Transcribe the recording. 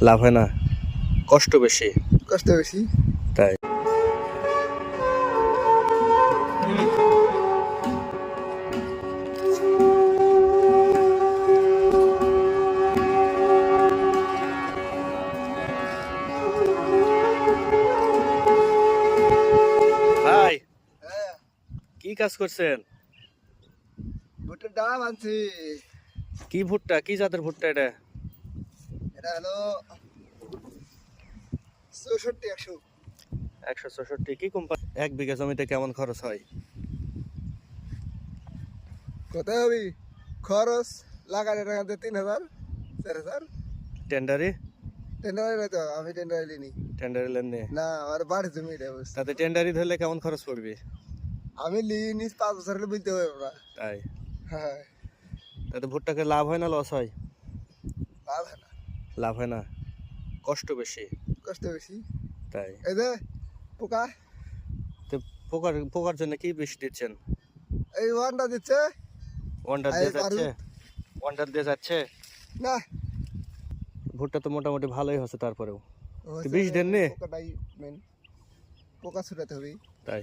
লাভ হয় না, কষ্ট বেশি। কষ্ট বেশি। তাই ভাই হ্যাঁ, কি কাজ করছেন? ভুট্টার দাম আনছি। কি ভুট্টা, কি জাতের ভুট্টা এটা? এটা হলো 64-100। 164। কি কোম্পানি? 1 বিঘা জমিতে কেমন খরচ হয়? কোথায় হবি খরচ? লাগালে টাকাতে 3000-4000। টেন্ডারে? টেন্ডারে তো আমি টেন্ডারে লিনি টেন্ডারে লেননি? না, আমার বাড়ি জমি এটা বুঝছি। তাতে টেন্ডারি ধরলে কেমন খরচ পড়বে? আমি লিনি 5 বছর হলে বুঝতে হবে না। তাই হ্যাঁ, তাতে ভুট্টাকে লাভ হয় না লস হয়? লাভ হয় না, লাভ হয় না, কষ্ট বেশি। কষ্ট বেশি। তাই এই যে পোকা, তো পোকার পোকার জন্য কি বিষ দিচ্ছেন? এই ওয়ানটা দিচ্ছে। ওয়ান্ডার আর দিয়ে পারু যাচ্ছে? ওয়ান্ডার দিয়ে যাচ্ছে? না, ভুট্টা তো মোটামুটি ভালোই হচ্ছে, তারপরেও তো হচ্ছে বিষ দেননি? পোকাটাই মেন, পোকা ছুটাতে হবে। তাই